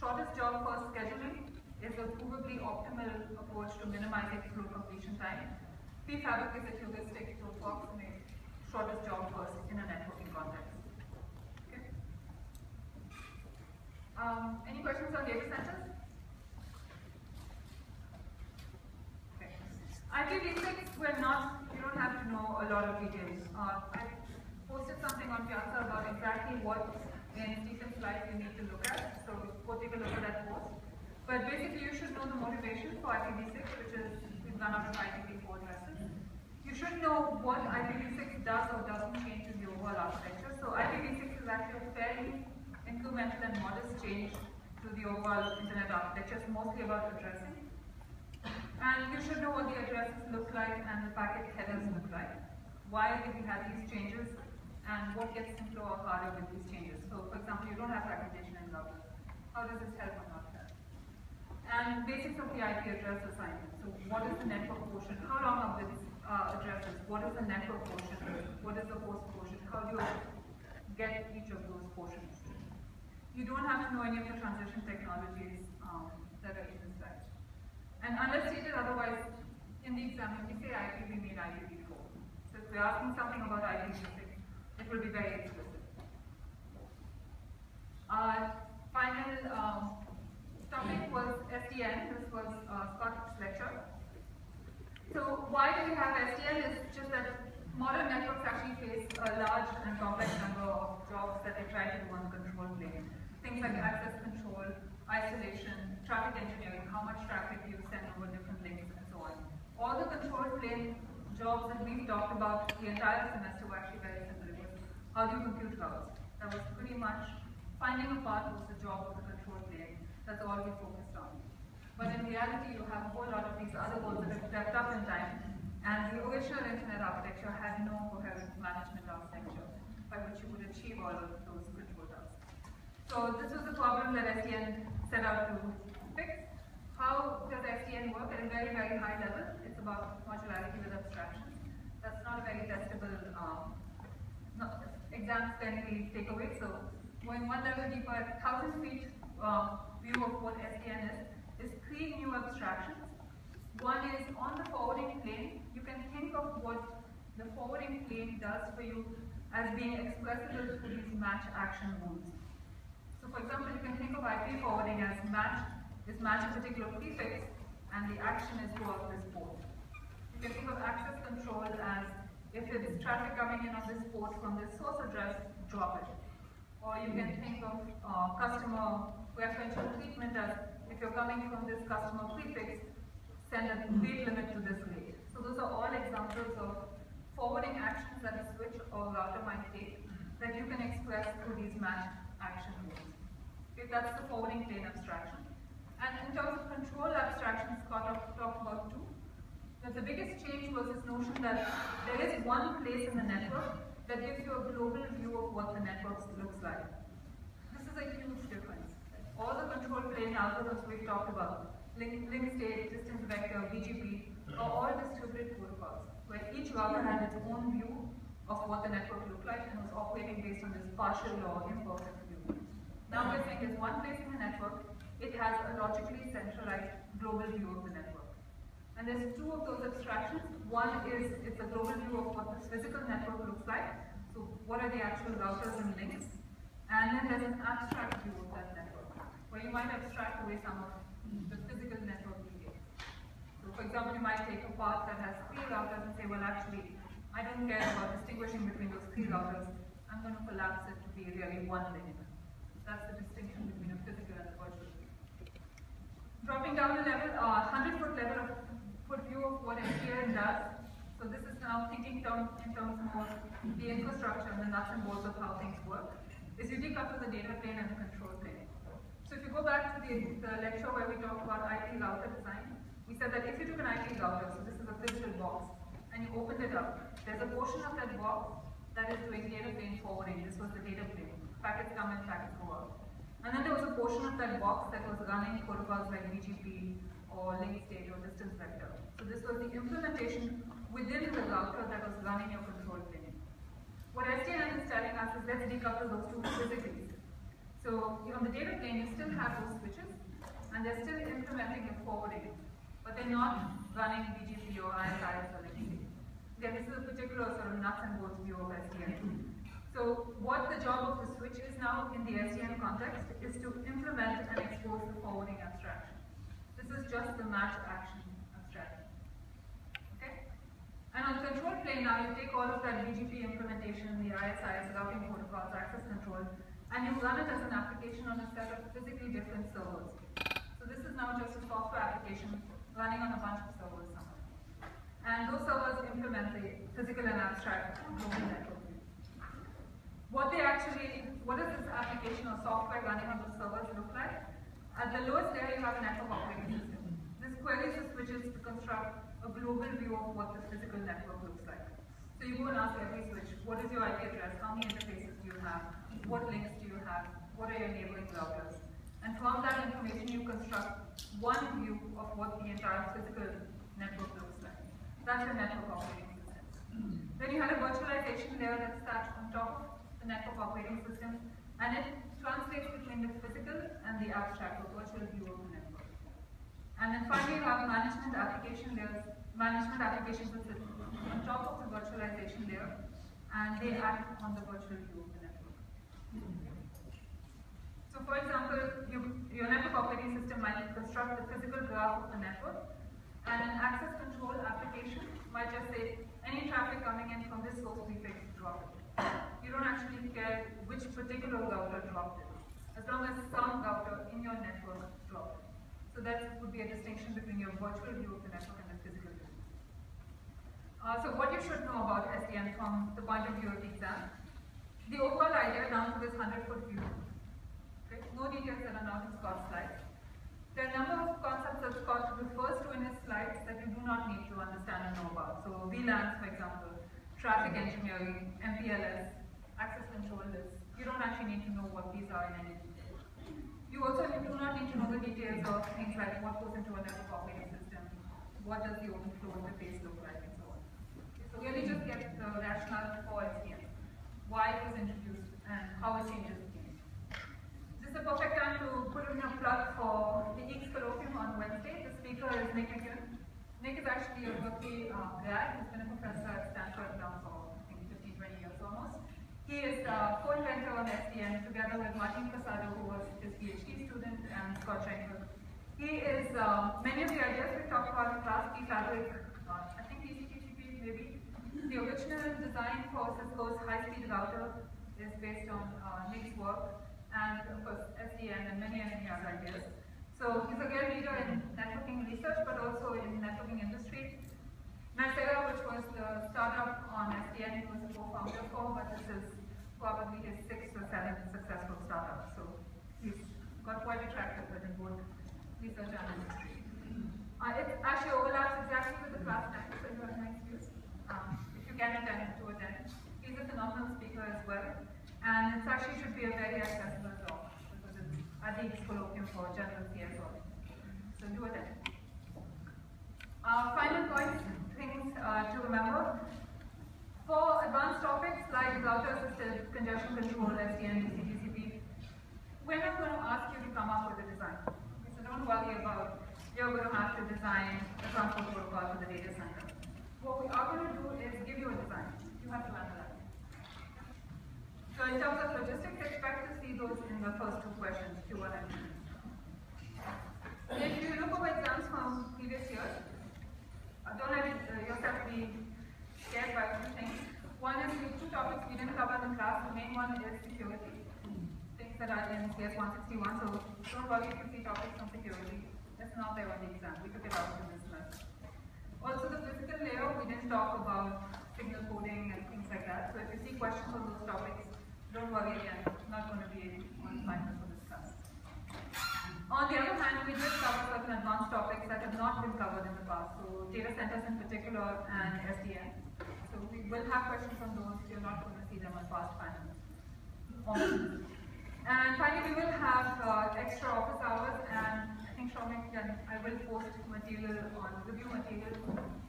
[SPEAKER 1] Shortest job first scheduling is a provably optimal approach to minimizing flow completion time. pFabric is a heuristic to approximate shortest job first in a networking context. Okay. Any questions on data centers? Okay. IPv6, you don't have to know a lot of details. I posted something on Piazza about exactly what in Stephen's slides you need to look at, so go take a look at that post. But basically you should know the motivation for IPv6, which is we've run out of IPv4 addresses. You should know what IPv6 does or doesn't change in the overall architecture. So IPv6 is and modest change to the overall internet architecture. It's mostly about addressing. And you should know what the addresses look like and the packet headers look like. Why did we have these changes and what gets simpler or harder with these changes. So for example, you don't have fragmentation in routers. How does this help or not help? And basics of the IP address assignment. So what is the network portion? How long are bits addresses? What is the network portion? What is the host portion? How do you get each of those portions? You don't have to know any of the transition technologies that are in this slide. And unless stated otherwise, in the exam, if we say IP, we mean IPv4. So if we're asking something about IPv6, it will be very explicit. Final topic was SDN. This was Scott's lecture. So why do we have SDN? It's just that modern networks actually face a large and complex number of jobs that they try to do on the control plane. Things like access control, isolation, traffic engineering, how much traffic you send over different links, and so on. All the control plane jobs that we've talked about the entire semester were actually very simple. It was how do you compute routes? That was pretty much finding a path was the job of the control plane. That's all we focused on. But in reality, you have a whole lot of these other goals that have crept up in time, and the original internet architecture had no coherent management architecture by which you would achieve all of those control tasks. So this was the problem that SDN set out to fix. How does SDN work? At a very, very high level, it's about modularity with abstractions. That's not a very testable exams generally take away. So going one level deeper, 1,000 feet view of what SDN is 3 new abstractions. One is on the forwarding plane. You can think of what the forwarding plane does for you as being expressible through these match action rules. So for example, you can think of IP forwarding as match a particular prefix and the action is go out this port. You can think of access control as if it's traffic coming in on this port from this source address, drop it. Or you can think of customer preferential treatment as if you're coming from this customer prefix, send a rate limit to this rate. So those are all examples of forwarding actions that a switch or router might take that you can express through these match action rules. Okay, that's the forwarding plane abstraction. And in terms of control abstractions, Scott talked about 2. But the biggest change was this notion that there is one place in the network that gives you a global view of what the network looks like. This is a huge difference. All the control plane algorithms we've talked about, link state, distance vector, BGP, are all distributed protocols, where each router had its own view of what the network looked like and was operating based on this partial or imperfect view. Now we're saying there's one place in the network, it has a logically centralized global view of the network. And there's 2 of those abstractions. One is it's a global view of what the physical network looks like. So what are the actual routers and links? And then there's an abstract view of that network, where you might abstract away some of the physical network details. So for example, you might take a path that has 3 routers and say, well actually, I don't care about distinguishing between those 3 routers. I'm going to collapse it to be really one link. That's the distinction between a physical and a virtual view. Dropping down a level, 100-foot level of view of what SDN does. So this is now thinking in terms of the infrastructure and the nuts and bolts of how things work. Is you decouple the data plane and the control plane. So if you go back to the lecture where we talked about IP router design, we said that if you took an IP router, so this is a physical box, and you opened it up, there's a portion of that box that is doing data plane forwarding. This was the data plane. Packets come in, packets go out. And then there was a portion of that box that was running protocols like BGP or link state or distance vector. So this was the implementation within the router that was running your control plane. What SDN is telling us is let's decouple those 2 physically. So on the data plane, you still have those switches, and they're still implementing your forwarding, but they're not running BGP or ISIS or link state. Again, this is a particular sort of nuts and bolts view of SDN. So what the job of the switch is now in the SDN context is to implement and expose the forwarding abstraction. This is just the match action abstraction. Okay? And on the control plane now, you take all of that BGP implementation, the ISIS, routing protocols, access control, and you run it as an application on a set of physically different servers. So this is now just a software application running on a bunch of servers somewhere. And those servers implement the physical and abstract global network view. What they actually what does this application or software running on those servers look like? At the lowest layer, you have a network operating system. This queries the switches to construct a global view of what the physical network looks like. So you go and ask every switch, what is your IP address? How many interfaces do you have? What links do you have? What are your neighboring routers? And from that information, you construct one view of what the entire physical network looks like. That's your network operating system. Then you have a virtualization layer that's attached on top of the network operating system, and it translates between the physical and the abstract or virtual view of the network. And then finally, you have management application layers, management applications that sit on top of the virtualization layer, and they act on the virtual view of the network. So for example, your network operating system might construct the physical graph of the network, and an access control application might just say, any traffic coming in from this source prefix, drop it. You don't actually care which particular router dropped it, as long as some router in your network dropped it. So that would be a distinction between your virtual view of the network and the physical view. So what you should know about SDN from the point of view of the exam. The overall idea down to this 100-foot view. Okay? No details that are not in Scott's slides. There are a number of concepts that Scott refers to in his slides that you do not need to understand and know about. So VLANs, for example, traffic engineering, MPLS, access control lists. You don't actually need to know what these are in any detail. You also do not need to know the details of things like what goes into a network operating system, what does the overflow interface look like, and so on. So really just get the rationale for SDN, why it was introduced, and how it changes the game. This is a perfect time to put in a plug for the EECS colloquium on Wednesday. The speaker is Nick McEwen. Nick is actually a Berkeley grad. He's been a professor at Stanford now for, I think, 15, 20 years almost. He is co-inventor on SDN together with Martin Casado, who was his PhD student, and Scott Schenkel. He is, many of the ideas we talked about in class, Fabric, I think TCP/IP maybe. The original design for Cisco's high-speed router is based on Nick's work, and of course SDN and many other ideas. So he's a real leader in networking research, but also in networking industry. Nicera, which was the startup on SDN, he was a co-founder for, but this is probably his 6th or 7th successful startup. So he's got quite a track record in both research and industry. It actually overlaps exactly with the class time, so you have an excuse. If you can attend, to attend. He's a phenomenal speaker as well, and it actually should be a very accessible talk because it's at the colloquium for general CS audience. So do attend. Final points, things to remember. For advanced topics like router-assisted congestion control, SDN, TCP/IP, we're not going to ask you to come up with a design. So don't worry about you're going to have to design a transport protocol for the data center. What we are going to do is give you a design. You have to analyze. So in terms of logistics, expect to see those in the first 2 questions, Q1 and Q2. If you look over exams from previous years, don't let yourself be scared by 2 things. One is the 2 topics we didn't cover in the class. The main one is security, things that are in CS 161. So don't worry if you see topics on security. That's not there on the exam. We took it out in this semester. Also, the physical layer, we didn't talk about signal coding and things like that. So if you see questions on those topics, don't worry again. Not going to be on assignment for this class. On the other hand, we did cover certain advanced topics that have not been covered in the past, so data centers in particular and SDN. So we will have questions on those. You're not going to see them on past panels. And finally, we will have extra office hours, and I think Shomik and I will post material on review material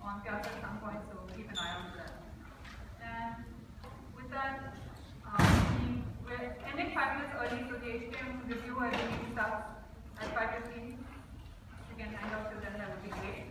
[SPEAKER 1] on Piazza at some point, so keep an eye out for that. And with that, we're ending 5 minutes early, so the HTM review I really starts at 5:15. If you can hang out till then, that would be great.